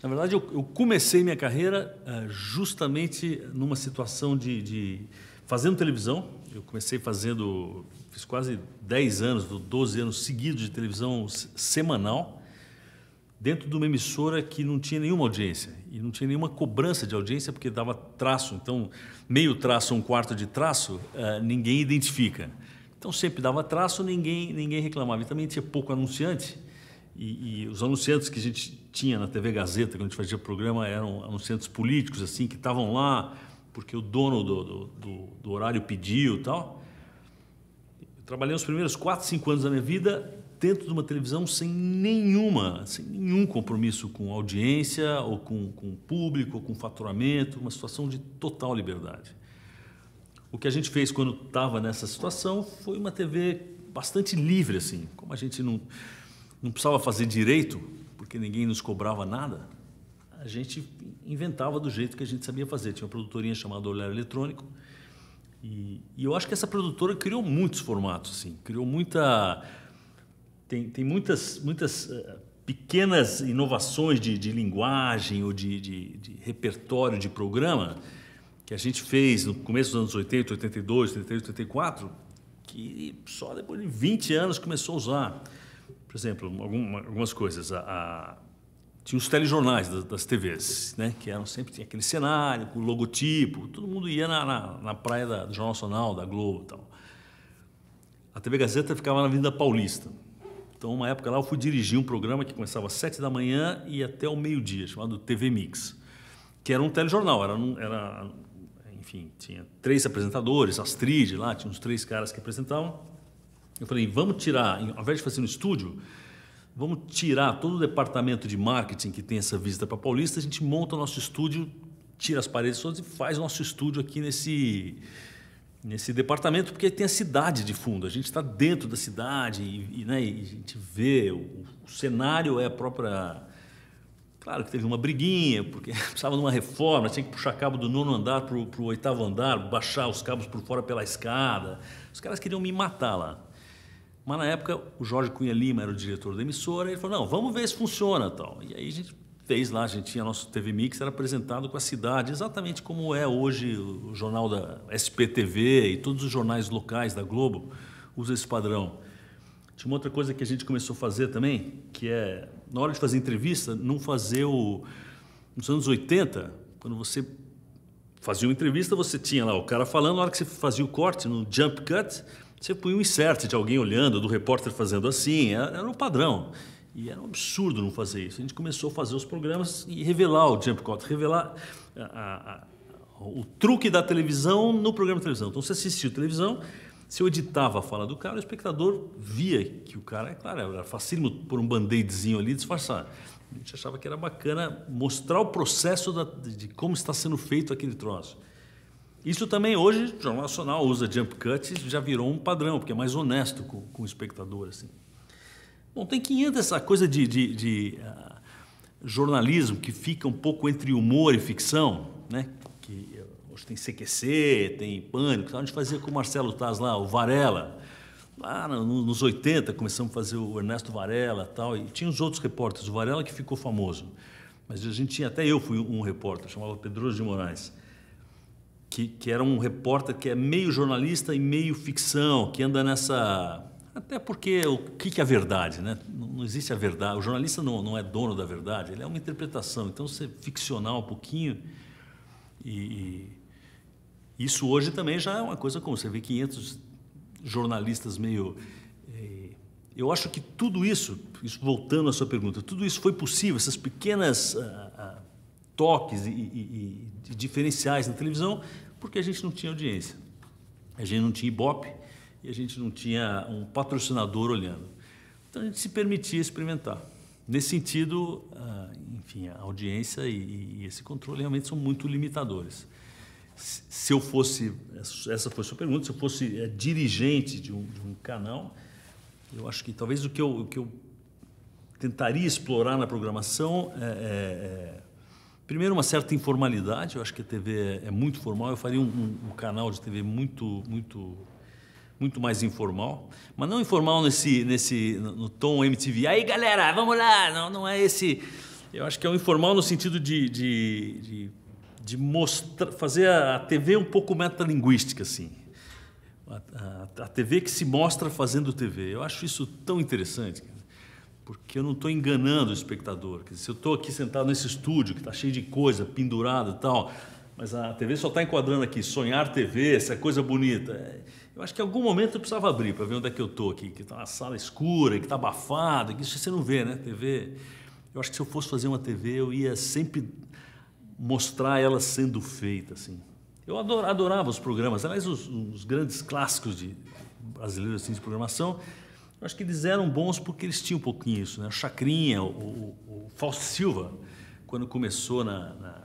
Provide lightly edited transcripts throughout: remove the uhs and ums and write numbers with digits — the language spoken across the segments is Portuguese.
Na verdade, eu comecei minha carreira justamente numa situação de fazendo televisão. Eu comecei fiz quase 10 anos, 12 anos seguidos de televisão semanal, dentro de uma emissora que não tinha nenhuma audiência e não tinha nenhuma cobrança de audiência porque dava traço. Então, meio traço, um quarto de traço, ninguém identifica. Então, sempre dava traço, ninguém reclamava. E também tinha pouco anunciante. E os anunciantes que a gente tinha na TV Gazeta, quando a gente fazia o programa, eram anunciantes políticos, assim, que estavam lá porque o dono do horário pediu e tal. Eu trabalhei os primeiros 4, 5 anos da minha vida dentro de uma televisão sem nenhum compromisso com audiência, ou com público, ou com faturamento, uma situação de total liberdade. O que a gente fez quando estava nessa situação foi uma TV bastante livre, assim, como a gente não precisava fazer direito, porque ninguém nos cobrava nada, a gente inventava do jeito que a gente sabia fazer. Tinha uma produtorinha chamada Olhar Eletrônico, e eu acho que essa produtora criou muitos formatos, assim, criou muita... Tem muitas pequenas inovações de linguagem ou de repertório de programa que a gente fez no começo dos anos 80, 82, 83, 84, que só depois de 20 anos começou a usar. Por exemplo, algumas coisas. Tinha os telejornais das TVs, né? Que sempre tinha aquele cenário, com o logotipo. Todo mundo ia na praia do Jornal Nacional, da Globo e tal. A TV Gazeta ficava na Avenida Paulista. Então, uma época lá, eu fui dirigir um programa que começava às 7 da manhã e até ao meio-dia, chamado TV Mix, que era um telejornal. Enfim, tinha 3 apresentadores, Astrid lá, tinha uns 3 caras que apresentavam. Eu falei, vamos tirar, ao invés de fazer no estúdio, vamos tirar todo o departamento de marketing que tem essa visita para Paulista, a gente monta o nosso estúdio, tira as paredes todas e faz o nosso estúdio aqui nesse departamento, porque tem a cidade de fundo, a gente está dentro da cidade né, e a gente vê, o cenário é a própria... Claro que teve uma briguinha, porque precisava de uma reforma, tinha que puxar cabo do 9º andar para o 8º andar, baixar os cabos por fora pela escada. Os caras queriam me matar lá. Mas na época o Jorge Cunha Lima era o diretor da emissora, e ele falou, não, vamos ver se funciona tal. E aí a gente fez lá, a gente tinha nosso TV Mix, era apresentado com a cidade, exatamente como é hoje o jornal da SPTV e todos os jornais locais da Globo usam esse padrão. Tinha uma outra coisa que a gente começou a fazer também, que é, na hora de fazer entrevista, não fazer nos anos 80, quando você fazia uma entrevista, você tinha lá o cara falando, na hora que você fazia o corte, no jump cut, você punha um insert de alguém olhando, do repórter fazendo assim, era o padrão. E era um absurdo não fazer isso. A gente começou a fazer os programas e revelar o jump cut, revelar o truque da televisão no programa de televisão. Então, você assistia a televisão, se eu editava a fala do cara, o espectador via que o cara, é claro, era facílimo pôr um band-aidzinho ali e disfarçar. A gente achava que era bacana mostrar o processo de como está sendo feito aquele troço. Isso também hoje, o Jornal Nacional usa jump cut e já virou um padrão, porque é mais honesto com o espectador. Assim. Bom, tem 500 essa coisa de jornalismo que fica um pouco entre humor e ficção, né? Que hoje tem CQC, tem Pânico, a gente fazia com o Marcelo Taz lá, o Varela. Lá nos 80 começamos a fazer o Ernesto Varela e tal, e tinha os outros repórteres, o Varela que ficou famoso. Mas a gente tinha, até eu fui um repórter, chamava Pedroso de Moraes. Que era um repórter que é meio jornalista e meio ficção, que anda nessa... Até porque o que é a verdade, né? Não existe a verdade. O jornalista não é dono da verdade, ele é uma interpretação. Então, você ficcionar um pouquinho e isso hoje também já é uma coisa como você vê 500 jornalistas meio... Eu acho que tudo isso voltando à sua pergunta, tudo isso foi possível, essas pequenas... toques e diferenciais na televisão, porque a gente não tinha audiência. A gente não tinha Ibope e a gente não tinha um patrocinador olhando. Então, a gente se permitia experimentar. Nesse sentido, enfim, a audiência e esse controle realmente são muito limitadores. Se eu fosse, essa foi a sua pergunta, se eu fosse dirigente de um canal, eu acho que talvez o que eu tentaria explorar na programação primeiro, uma certa informalidade. Eu acho que a TV é muito formal. Eu faria um canal de TV muito mais informal. Mas não informal no tom MTV. Aí, galera, vamos lá! Não é esse Eu acho que é o informal no sentido de mostrar, fazer a TV um pouco metalinguística, assim. A TV que se mostra fazendo TV. Eu acho isso tão interessante, porque eu não estou enganando o espectador. Quer dizer, se eu estou aqui sentado nesse estúdio, que está cheio de coisa, pendurado e tal, mas a TV só está enquadrando aqui, sonhar TV, essa coisa bonita. Eu acho que em algum momento eu precisava abrir para ver onde é que eu estou aqui, que está uma sala escura, que está abafado, que isso você não vê, né? TV. Eu acho que se eu fosse fazer uma TV, eu ia sempre mostrar ela sendo feita, assim. Eu adorava os programas, aliás, os grandes clássicos brasileiros assim, de programação, eu acho que eles eram bons porque eles tinham um pouquinho isso, né? O Chacrinha, o Fausto Silva, quando começou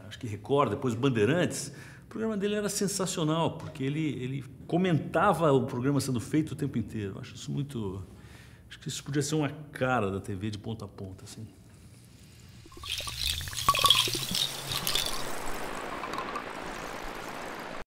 acho que Record, depois Bandeirantes, o programa dele era sensacional, porque ele comentava o programa sendo feito o tempo inteiro. Eu acho isso muito... Acho que isso podia ser uma cara da TV de ponta a ponta, assim.